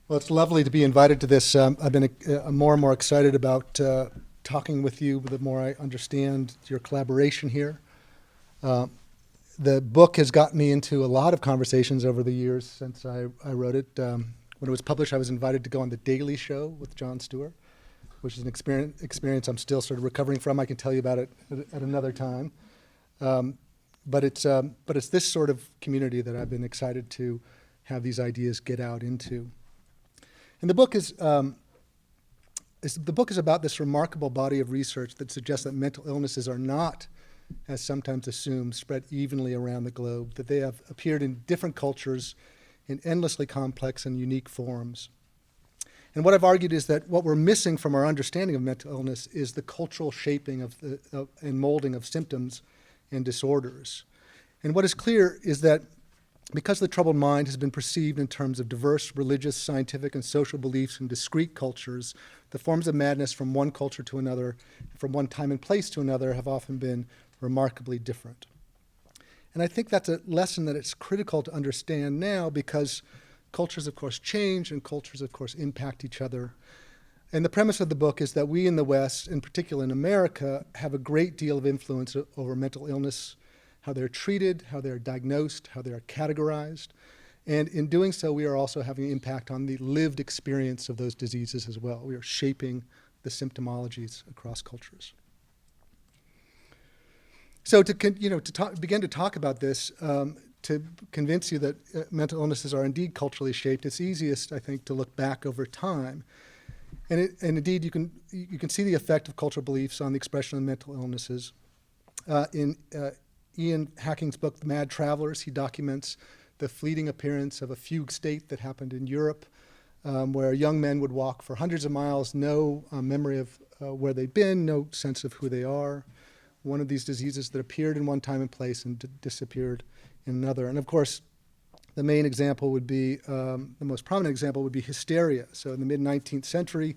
Well, it's lovely to be invited to this. I've been more and more excited about talking with you the more I understand your collaboration here. Uh, the book has gotten me into a lot of conversations over the years since I wrote it. When it was published, I was invited to go on The Daily Show with Jon Stewart, which is an experience I'm still sort of recovering from. I can tell you about it at another time. But it's this sort of community that I've been excited to have these ideas get out into. And the book is about this remarkable body of research that suggests that mental illnesses are not, as sometimes assumed, spread evenly around the globe, that they have appeared in different cultures in endlessly complex and unique forms. And what I've argued is that what we're missing from our understanding of mental illness is the cultural shaping and molding of symptoms and disorders. And what is clear is that because the troubled mind has been perceived in terms of diverse religious, scientific, and social beliefs in discrete cultures, the forms of madness from one culture to another, from one time and place to another, have often been remarkably different. And I think that's a lesson that it's critical to understand now, because cultures, of course, change, and cultures, of course, impact each other. And the premise of the book is that we in the West, in particular in America, have a great deal of influence over mental illness, how they're treated, how they're diagnosed, how they're categorized. And in doing so, we are also having an impact on the lived experience of those diseases as well. We are shaping the symptomologies across cultures. So begin to talk about this, to convince you that mental illnesses are indeed culturally shaped, it's easiest, I think, to look back over time. And indeed, you can see the effect of cultural beliefs on the expression of mental illnesses. In Ian Hacking's book, The Mad Travelers, he documents the fleeting appearance of a fugue state that happened in Europe, where young men would walk for hundreds of miles, no memory of where they've been, no sense of who they are. One of these diseases that appeared in one time and place and disappeared in another. And of course, the main example would be, the most prominent example would be hysteria. So in the mid-19th century,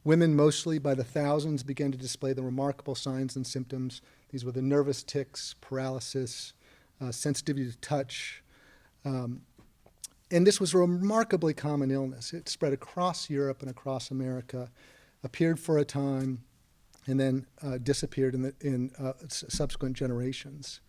women, mostly by the thousands, began to display the remarkable signs and symptoms. These were the nervous tics, paralysis, sensitivity to touch. And this was a remarkably common illness. It spread across Europe and across America, appeared for a time, and then disappeared in subsequent generations.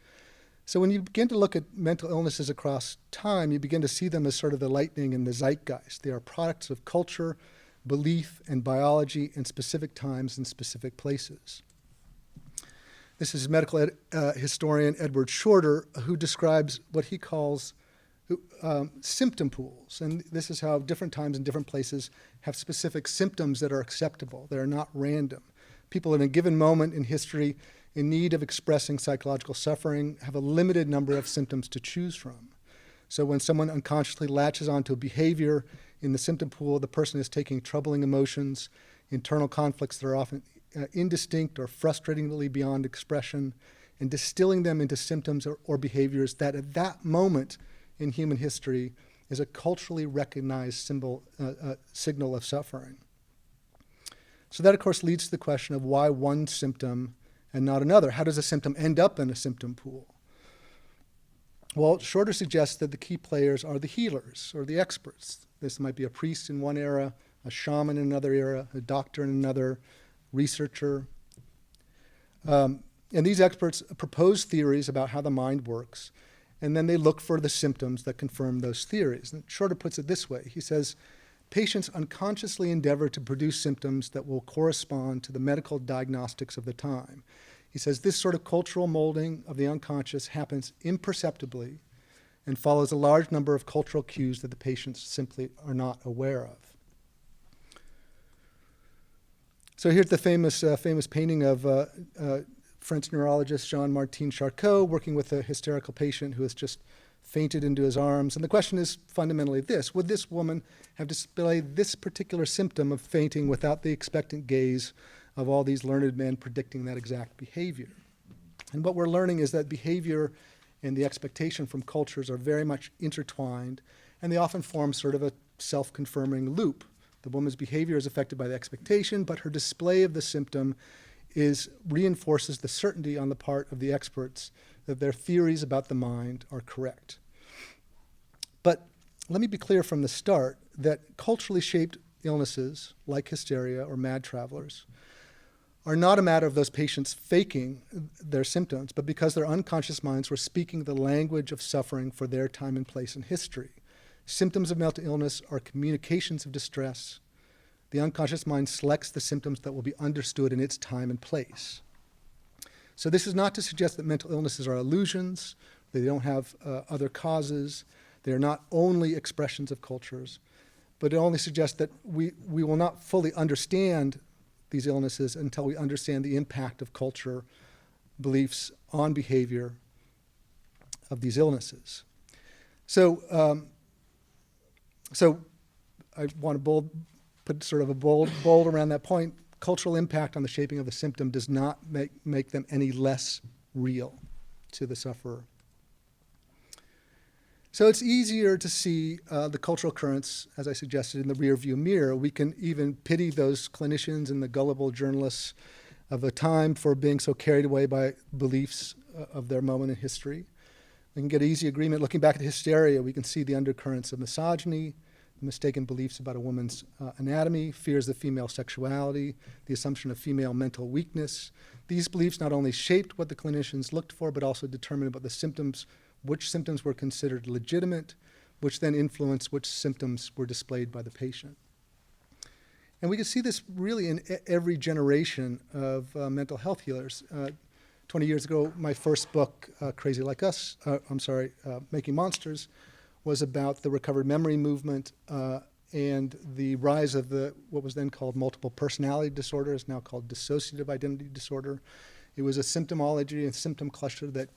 So when you begin to look at mental illnesses across time, you begin to see them as sort of the lightning in the zeitgeist. They are products of culture, belief, and biology in specific times and specific places. This is medical historian Edward Shorter, who describes what he calls symptom pools. And this is how different times and different places have specific symptoms that are acceptable. They are not random. People in a given moment in history in need of expressing psychological suffering have a limited number of symptoms to choose from. So when someone unconsciously latches onto a behavior in the symptom pool, the person is taking troubling emotions, internal conflicts that are often indistinct or frustratingly beyond expression, and distilling them into symptoms or behaviors that at that moment in human history is a culturally recognized signal of suffering. So that, of course, leads to the question of why one symptom and not another. How does a symptom end up in a symptom pool? Well, Shorter suggests that the key players are the healers or the experts. This might be a priest in one era, a shaman in another era, a doctor in another, researcher. And these experts propose theories about how the mind works, and then they look for the symptoms that confirm those theories. And Shorter puts it this way. He says, patients unconsciously endeavor to produce symptoms that will correspond to the medical diagnostics of the time. He says this sort of cultural molding of the unconscious happens imperceptibly and follows a large number of cultural cues that the patients simply are not aware of. So here's the famous painting of French neurologist Jean-Martin Charcot working with a hysterical patient who has just fainted into his arms. And the question is fundamentally this: would this woman have displayed this particular symptom of fainting without the expectant gaze of all these learned men predicting that exact behavior? And what we're learning is that behavior and the expectation from cultures are very much intertwined, and they often form sort of a self-confirming loop. The woman's behavior is affected by the expectation, but her display of the symptom reinforces the certainty on the part of the experts that their theories about the mind are correct. But let me be clear from the start that culturally shaped illnesses, like hysteria or mad travelers, are not a matter of those patients faking their symptoms, but because their unconscious minds were speaking the language of suffering for their time and place in history. Symptoms of mental illness are communications of distress. The unconscious mind selects the symptoms that will be understood in its time and place. So this is not to suggest that mental illnesses are illusions, they don't have other causes, they are not only expressions of cultures, but it only suggests that we will not fully understand these illnesses until we understand the impact of culture, beliefs on behavior of these illnesses. So I want to put sort of a bold around that point. Cultural impact on the shaping of the symptom does not make them any less real to the sufferer. So it's easier to see the cultural currents, as I suggested, in the rearview mirror. We can even pity those clinicians and the gullible journalists of the time for being so carried away by beliefs of their moment in history. We can get easy agreement. Looking back at hysteria, we can see the undercurrents of misogyny, mistaken beliefs about a woman's anatomy, fears of female sexuality, the assumption of female mental weakness. These beliefs not only shaped what the clinicians looked for, but also determined what the symptoms, which symptoms were considered legitimate, which then influenced which symptoms were displayed by the patient. And we can see this really in every generation of mental health healers. 20 years ago, my first book, Crazy Like Us, Making Monsters, was about the recovered memory movement and the rise of what was then called multiple personality disorder, is now called dissociative identity disorder. It was a symptomology and symptom cluster that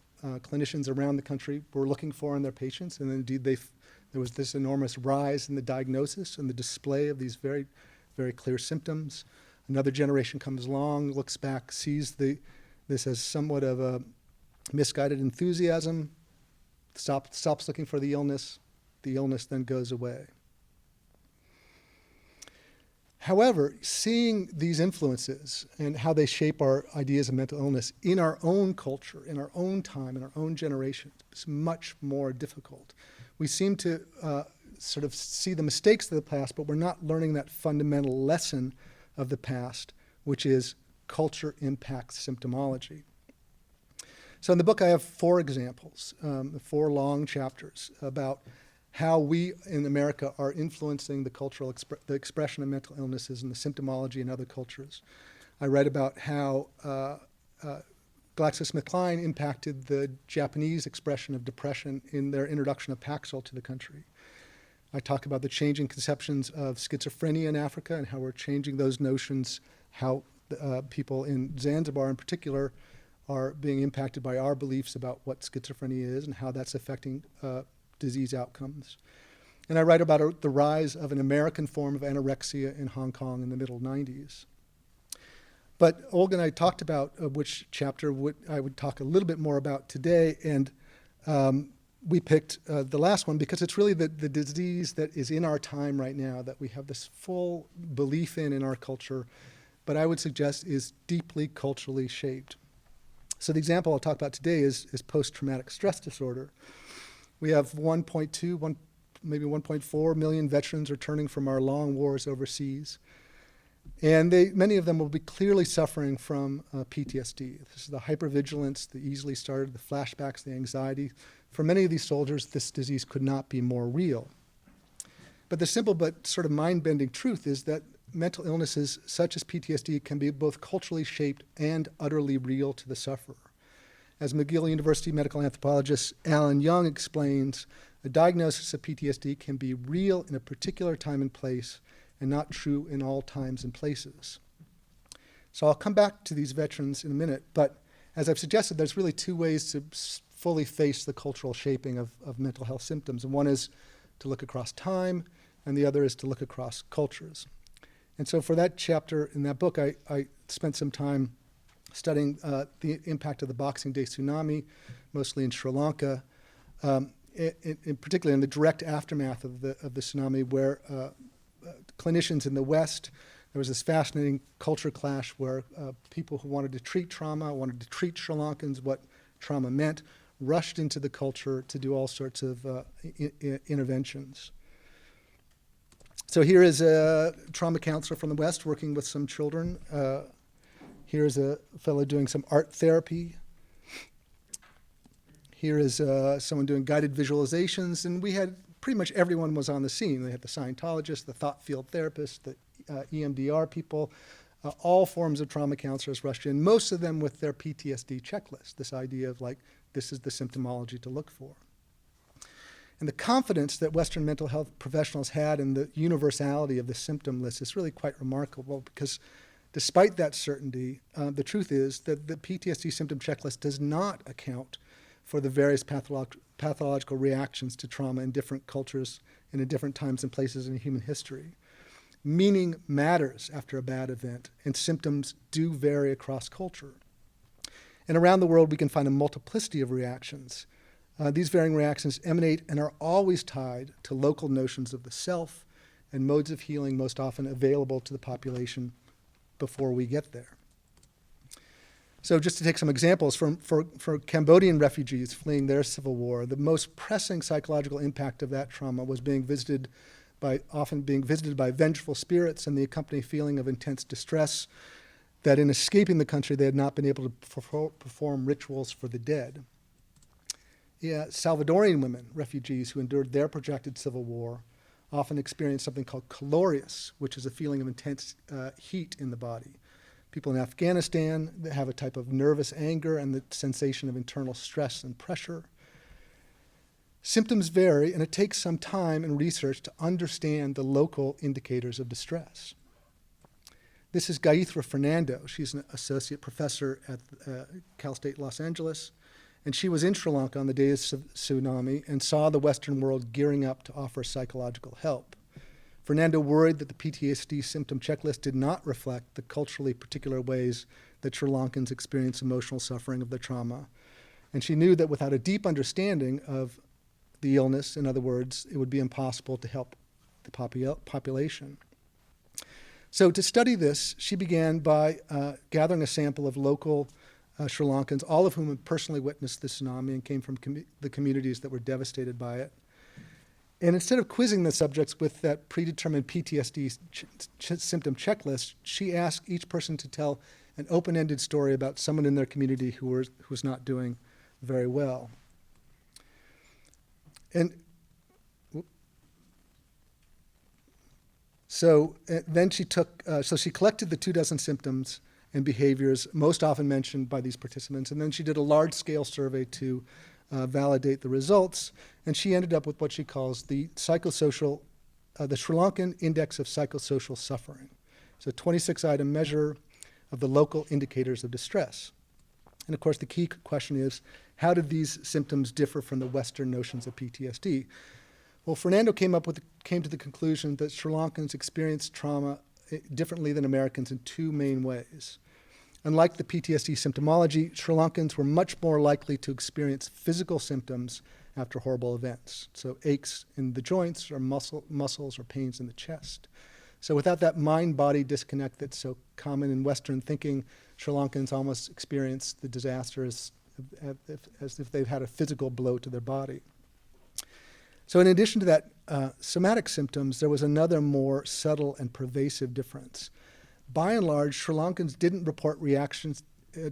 clinicians around the country were looking for in their patients, and indeed there was this enormous rise in the diagnosis and the display of these very, very clear symptoms. Another generation comes along, looks back, sees this as somewhat of a misguided enthusiasm, stops looking for the illness then goes away. However, seeing these influences and how they shape our ideas of mental illness in our own culture, in our own time, in our own generation, is much more difficult. We seem to sort of see the mistakes of the past, but we're not learning that fundamental lesson of the past, which is culture impacts symptomology. So in the book, I have 4 examples, 4 long chapters about how we in America are influencing the expression of mental illnesses and the symptomology in other cultures. I write about how GlaxoSmithKline impacted the Japanese expression of depression in their introduction of Paxil to the country. I talk about the changing conceptions of schizophrenia in Africa and how we're changing those notions, how people in Zanzibar in particular are being impacted by our beliefs about what schizophrenia is and how that's affecting disease outcomes. And I write about the rise of an American form of anorexia in Hong Kong in the middle 90s. But Olga and I talked about which chapter I would talk a little bit more about today, and we picked the last one because it's really the disease that is in our time right now that we have this full belief in our culture, but I would suggest is deeply culturally shaped. So the example I'll talk about today is post-traumatic stress disorder. We have 1.2, maybe 1.4 million veterans returning from our long wars overseas. And many of them will be clearly suffering from PTSD. This is the hypervigilance, the easily started, the flashbacks, the anxiety. For many of these soldiers, this disease could not be more real. But the simple but sort of mind-bending truth is that mental illnesses such as PTSD can be both culturally shaped and utterly real to the sufferer. As McGill University medical anthropologist Alan Young explains, a diagnosis of PTSD can be real in a particular time and place and not true in all times and places. So I'll come back to these veterans in a minute, but as I've suggested, there's really 2 ways to fully face the cultural shaping of mental health symptoms. And one is to look across time, and the other is to look across cultures. And so for that chapter in that book, I spent some time studying the impact of the Boxing Day tsunami, mostly in Sri Lanka, in particularly in the direct aftermath of the tsunami, where clinicians in the West, there was this fascinating culture clash where people who wanted to treat trauma, wanted to treat Sri Lankans, what trauma meant, rushed into the culture to do all sorts of interventions. So here is a trauma counselor from the West working with some children. Here's a fellow doing some art therapy. Here is someone doing guided visualizations, and we had pretty much everyone was on the scene. They had the Scientologists, the thought field therapists, the EMDR people, all forms of trauma counselors rushed in, most of them with their PTSD checklist, this idea of like, this is the symptomology to look for. And the confidence that Western mental health professionals had in the universality of the symptom list is really quite remarkable, because despite that certainty, the truth is that the PTSD symptom checklist does not account for the various pathological reactions to trauma in different cultures and in different times and places in human history. Meaning matters after a bad event, and symptoms do vary across culture. And around the world, we can find a multiplicity of reactions. These varying reactions emanate and are always tied to local notions of the self and modes of healing most often available to the population before we get there. So just to take some examples, for Cambodian refugees fleeing their civil war, the most pressing psychological impact of that trauma was often being visited by vengeful spirits and the accompanying feeling of intense distress that in escaping the country they had not been able to perform rituals for the dead. Yeah, Salvadorian women, refugees who endured their protracted civil war, often experience something called calorius, which is a feeling of intense heat in the body. People in Afghanistan that have a type of nervous anger and the sensation of internal stress and pressure. Symptoms vary, and it takes some time and research to understand the local indicators of distress. This is GAITHRI Fernando. She's an associate professor at Cal State Los Angeles, and she was in Sri Lanka on the day of tsunami and saw the Western world gearing up to offer psychological help. Fernando worried that the PTSD symptom checklist did not reflect the culturally particular ways that Sri Lankans experience emotional suffering of the trauma, and she knew that without a deep understanding of the illness, in other words, it would be impossible to help the population. So to study this, she began by gathering a sample of local Sri Lankans, all of whom had personally witnessed the tsunami and came from the communities that were devastated by it. And instead of quizzing the subjects with that predetermined PTSD symptom checklist, she asked each person to tell an open-ended story about someone in their community who was not doing very well. And so then she collected the 24 symptoms and behaviors most often mentioned by these participants, and then she did a large-scale survey to validate the results, and she ended up with what she calls the Sri Lankan Index of Psychosocial Suffering. It's a 26-item measure of the local indicators of distress. And of course, the key question is, how did these symptoms differ from the Western notions of PTSD? Well, Fernando came to the conclusion that Sri Lankans experience trauma differently than Americans in two main ways. Unlike the PTSD symptomology, Sri Lankans were much more likely to experience physical symptoms after horrible events. So aches in the joints or muscles or pains in the chest. So without that mind-body disconnect that's so common in Western thinking, Sri Lankans almost experience the disaster as if they've had a physical blow to their body. So in addition to that somatic symptoms, there was another more subtle and pervasive difference. By and large, Sri Lankans didn't report reactions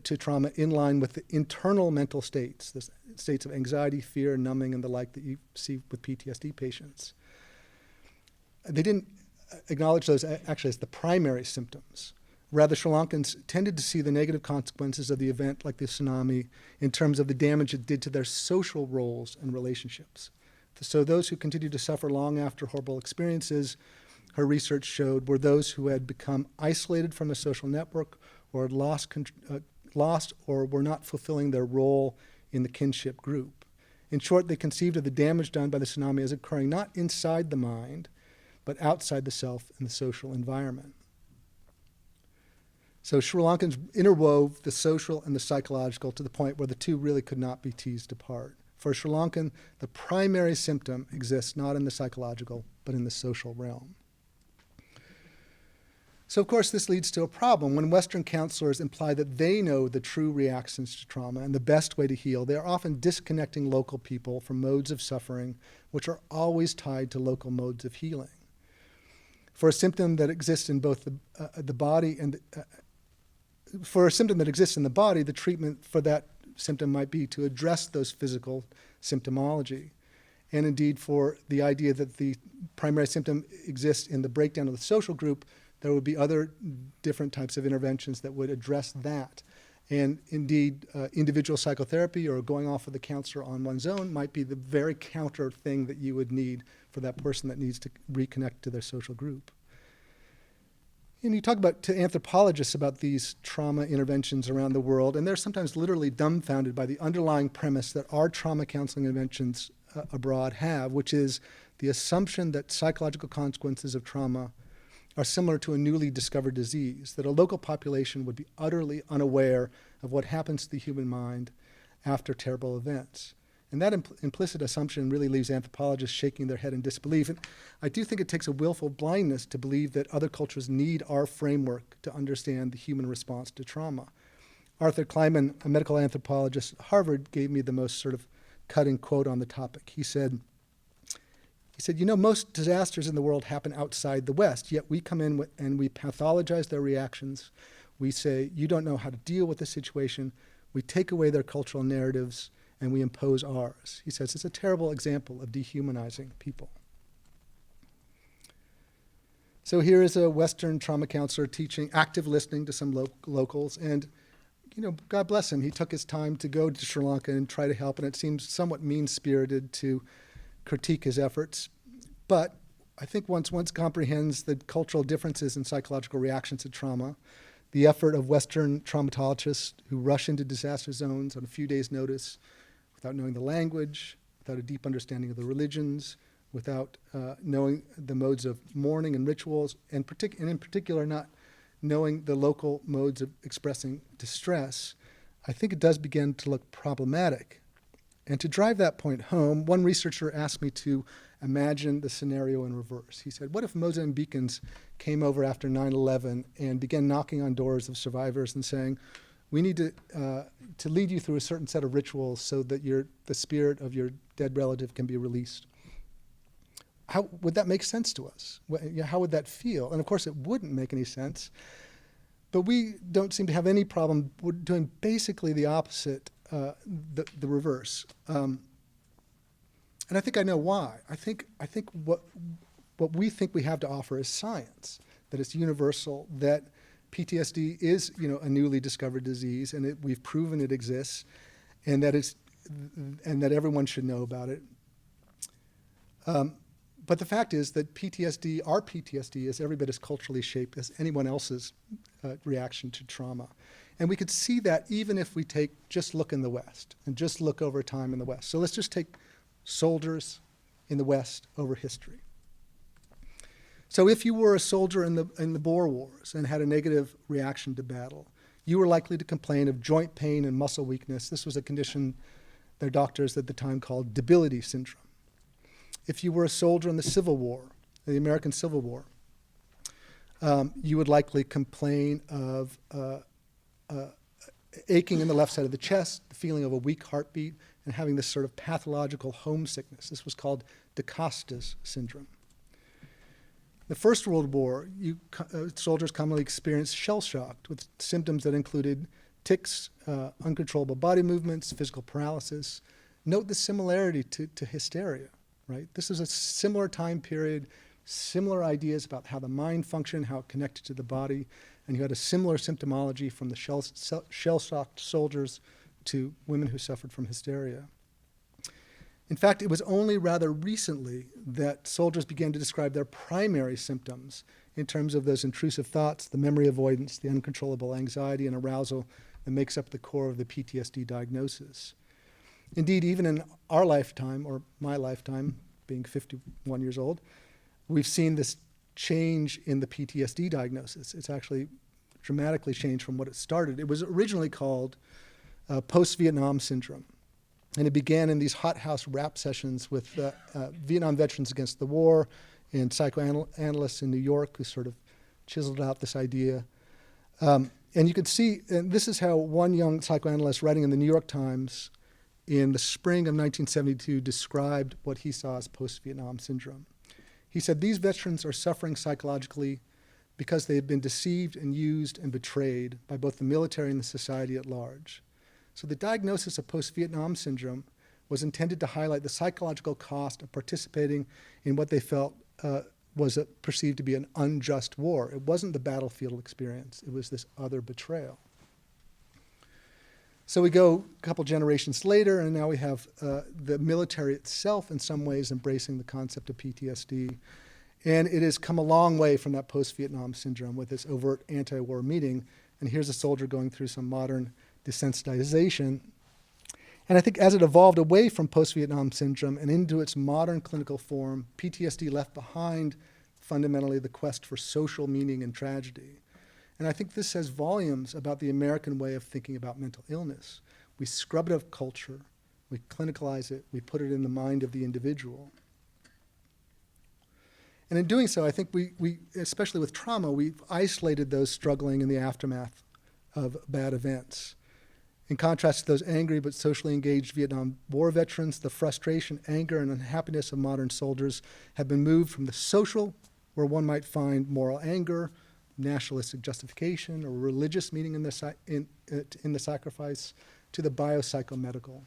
to trauma in line with the internal mental states, the states of anxiety, fear, numbing, and the like that you see with PTSD patients. They didn't acknowledge those actually as the primary symptoms. Rather, Sri Lankans tended to see the negative consequences of the event, like the tsunami, in terms of the damage it did to their social roles and relationships. So those who continued to suffer long after horrible experiences, her research showed, were those who had become isolated from a social network or had lost or were not fulfilling their role in the kinship group. In short, they conceived of the damage done by the tsunami as occurring not inside the mind, but outside the self and the social environment. So Sri Lankans interwove the social and the psychological to the point where the two really could not be teased apart. For Sri Lankan, the primary symptom exists not in the psychological, but in the social realm. So of course this leads to a problem. When Western counselors imply that they know the true reactions to trauma and the best way to heal, they are often disconnecting local people from modes of suffering which are always tied to local modes of healing. For a symptom that exists in both the body and for a symptom that exists in the body, the treatment for that symptom might be to address those physical symptomology. And indeed, for the idea that the primary symptom exists in the breakdown of the social group, there would be other different types of interventions that would address that. And indeed, individual psychotherapy or going off with a counselor on one's own might be the very counter thing that you would need for that person that needs to reconnect to their social group. And you talk to anthropologists about these trauma interventions around the world, and they're sometimes literally dumbfounded by the underlying premise that our trauma counseling interventions abroad have, which is the assumption that psychological consequences of trauma are similar to a newly discovered disease, that a local population would be utterly unaware of what happens to the human mind after terrible events. And that implicit assumption really leaves anthropologists shaking their head in disbelief. And I do think it takes a willful blindness to believe that other cultures need our framework to understand the human response to trauma. Arthur Kleinman, a medical anthropologist at Harvard, gave me the most sort of cutting quote on the topic. He said, most disasters in the world happen outside the West, yet we come in and we pathologize their reactions. We say, you don't know how to deal with the situation. We take away their cultural narratives and we impose ours. He says it's a terrible example of dehumanizing people. So here is a Western trauma counselor teaching active listening to some locals, and God bless him, he took his time to go to Sri Lanka and try to help, and it seems somewhat mean-spirited to critique his efforts. But I think once comprehends the cultural differences in psychological reactions to trauma, the effort of Western traumatologists who rush into disaster zones on a few days' notice without knowing the language, without a deep understanding of the religions, without knowing the modes of mourning and rituals, and in particular not knowing the local modes of expressing distress, I think it does begin to look problematic. And to drive that point home, one researcher asked me to imagine the scenario in reverse. He said, what if Mozambicans came over after 9/11 and began knocking on doors of survivors and saying, we need to lead you through a certain set of rituals so that the spirit of your dead relative can be released? How would that make sense to us? How would that feel? And of course, it wouldn't make any sense. But we don't seem to have any problem doing basically the opposite, the reverse. And I think I know why. I think what we think we have to offer is science, that it's universal, that PTSD is a newly discovered disease, and we've proven it exists, and that everyone should know about it. But the fact is that our PTSD is every bit as culturally shaped as anyone else's reaction to trauma. And we could see that even if we just look in the West and just look over time in the West. So let's just take soldiers in the West over history. So if you were a soldier in the Boer Wars and had a negative reaction to battle, you were likely to complain of joint pain and muscle weakness. This was a condition their doctors at the time called debility syndrome. If you were a soldier in the Civil War, the American Civil War, you would likely complain of aching in the left side of the chest, the feeling of a weak heartbeat, and having this sort of pathological homesickness. This was called Da Costa's syndrome. The First World War, soldiers commonly experienced shell shock with symptoms that included tics, uncontrollable body movements, physical paralysis. Note the similarity to hysteria, right? This is a similar time period, similar ideas about how the mind functioned, how it connected to the body, and you had a similar symptomology from the shell-shocked soldiers to women who suffered from hysteria. In fact, it was only rather recently that soldiers began to describe their primary symptoms in terms of those intrusive thoughts, the memory avoidance, the uncontrollable anxiety and arousal that makes up the core of the PTSD diagnosis. Indeed, even in our lifetime, or my lifetime, being 51 years old, we've seen this change in the PTSD diagnosis. It's actually dramatically changed from what it started. It was originally called post-Vietnam syndrome. And it began in these hothouse rap sessions with Vietnam veterans against the war and psychoanalysts in New York who sort of chiseled out this idea. And you could see, and this is how one young psychoanalyst writing in the New York Times in the spring of 1972 described what he saw as post-Vietnam syndrome. He said, these veterans are suffering psychologically because they have been deceived and used and betrayed by both the military and the society at large. So the diagnosis of post-Vietnam syndrome was intended to highlight the psychological cost of participating in what they felt was perceived to be an unjust war. It wasn't the battlefield experience. It was this other betrayal. So we go a couple generations later, and now we have the military itself in some ways embracing the concept of PTSD. And it has come a long way from that post-Vietnam syndrome with this overt anti-war meeting. And here's a soldier going through some modern desensitization. And I think as it evolved away from post-Vietnam syndrome and into its modern clinical form, PTSD left behind fundamentally the quest for social meaning and tragedy. And I think this says volumes about the American way of thinking about mental illness. We scrub it out of culture, we clinicalize it, we put it in the mind of the individual. And in doing so, I think we especially with trauma, we've isolated those struggling in the aftermath of bad events. In contrast to those angry but socially engaged Vietnam War veterans, the frustration, anger, and unhappiness of modern soldiers have been moved from the social, where one might find moral anger, nationalistic justification, or religious meaning in the sacrifice, to the biopsychomedical.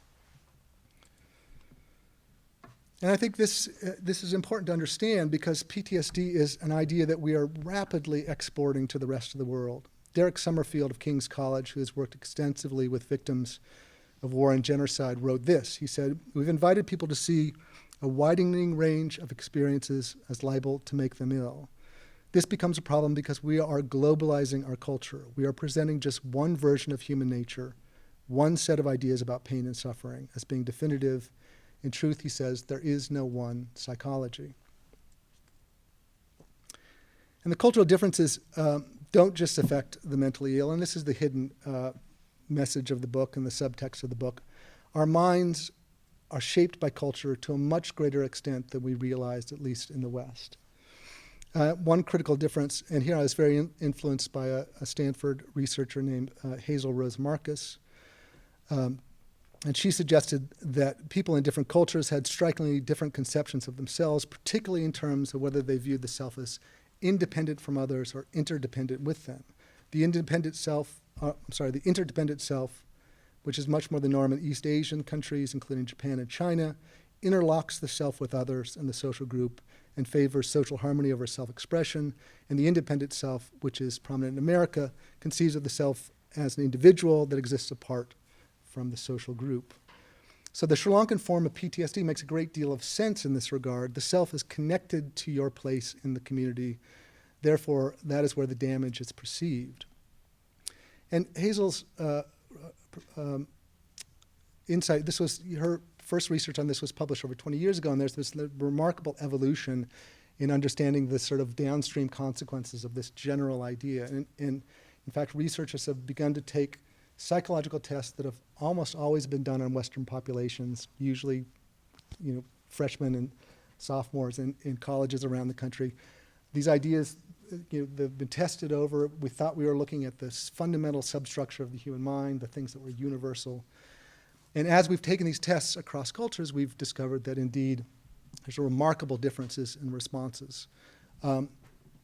And I think this is important to understand because PTSD is an idea that we are rapidly exporting to the rest of the world. Derek Summerfield of King's College, who has worked extensively with victims of war and genocide, wrote this. He said, "We've invited people to see a widening range of experiences as liable to make them ill. This becomes a problem because we are globalizing our culture. We are presenting just one version of human nature, one set of ideas about pain and suffering as being definitive. In truth," he says, "there is no one psychology." And the cultural differences don't just affect the mentally ill, and this is the hidden message of the book and the subtext of the book. Our minds are shaped by culture to a much greater extent than we realized, at least in the West. One critical difference, and here I was very influenced by a Stanford researcher named Hazel Rose Marcus, and she suggested that people in different cultures had strikingly different conceptions of themselves, particularly in terms of whether they viewed the self as independent from others or interdependent with them. The interdependent self, which is much more the norm in East Asian countries, including Japan and China, interlocks the self with others and the social group and favors social harmony over self-expression. And the independent self, which is prominent in America, conceives of the self as an individual that exists apart from the social group. So the Sri Lankan form of PTSD makes a great deal of sense in this regard. The self is connected to your place in the community. Therefore, that is where the damage is perceived. And Hazel's insight, this was her first research on this was published over 20 years ago, and there's this remarkable evolution in understanding the sort of downstream consequences of this general idea. And in fact, researchers have begun to take psychological tests that have almost always been done on Western populations, usually, freshmen and sophomores in colleges around the country. These ideas, they've been tested over. We thought we were looking at this fundamental substructure of the human mind, the things that were universal. And as we've taken these tests across cultures, we've discovered that indeed there's remarkable differences in responses.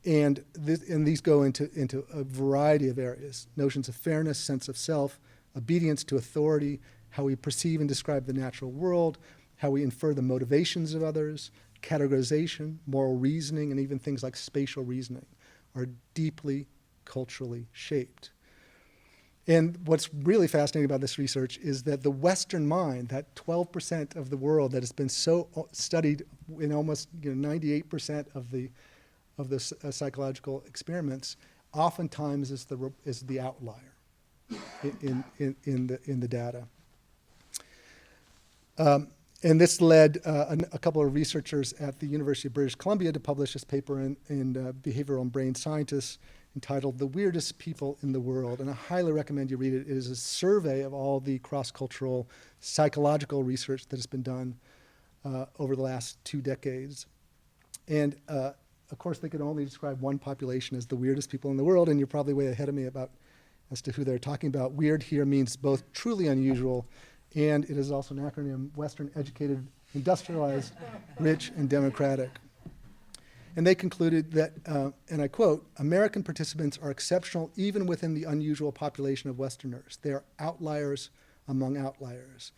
And these go into a variety of areas: notions of fairness, sense of self, obedience to authority, how we perceive and describe the natural world, how we infer the motivations of others, categorization, moral reasoning, and even things like spatial reasoning are deeply culturally shaped. And what's really fascinating about this research is that the Western mind, that 12% of the world that has been so studied in almost 98% of the psychological experiments, oftentimes is the outlier in the data. And this led a couple of researchers at the University of British Columbia to publish this paper in Behavioral and Brain Scientists entitled "The Weirdest People in the World." And I highly recommend you read it. It is a survey of all the cross-cultural psychological research that has been done over the last 2 decades. And of course, they could only describe one population as the weirdest people in the world, and you're probably way ahead of me as to who they're talking about. Weird here means both truly unusual, and it is also an acronym: Western, educated, industrialized, rich, and democratic. And they concluded that, and I quote, "American participants are exceptional even within the unusual population of Westerners. They are outliers among outliers.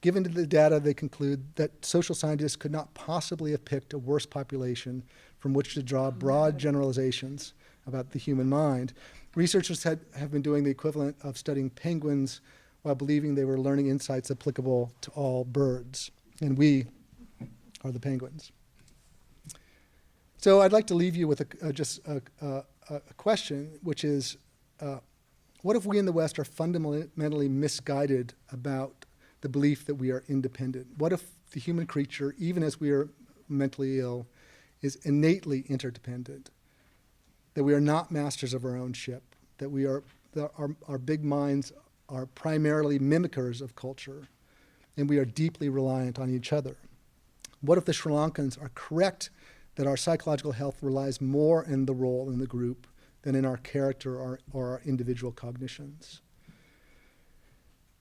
Given the data, they conclude that social scientists could not possibly have picked a worse population from which to draw broad generalizations about the human mind. Researchers have been doing the equivalent of studying penguins while believing they were learning insights applicable to all birds. And we are the penguins." So I'd like to leave you with a question, which is, what if we in the West are fundamentally misguided about the belief that we are independent? What if the human creature, even as we are mentally ill, is innately interdependent? That we are not masters of our own ship? That our big minds are primarily mimickers of culture, and we are deeply reliant on each other? What if the Sri Lankans are correct that our psychological health relies more in the role in the group than in our character or our individual cognitions?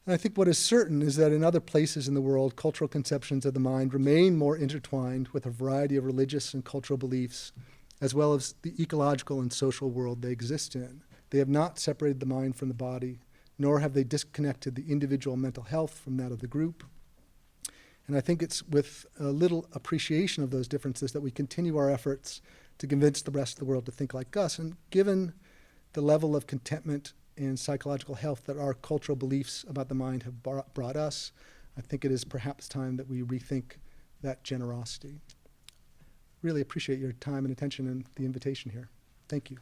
And I think what is certain is that in other places in the world, cultural conceptions of the mind remain more intertwined with a variety of religious and cultural beliefs, as well as the ecological and social world they exist in. They have not separated the mind from the body, nor have they disconnected the individual mental health from that of the group. And I think it's with a little appreciation of those differences that we continue our efforts to convince the rest of the world to think like us. And given the level of contentment and psychological health that our cultural beliefs about the mind have brought us, I think it is perhaps time that we rethink that generosity. Really appreciate your time and attention and the invitation here. Thank you.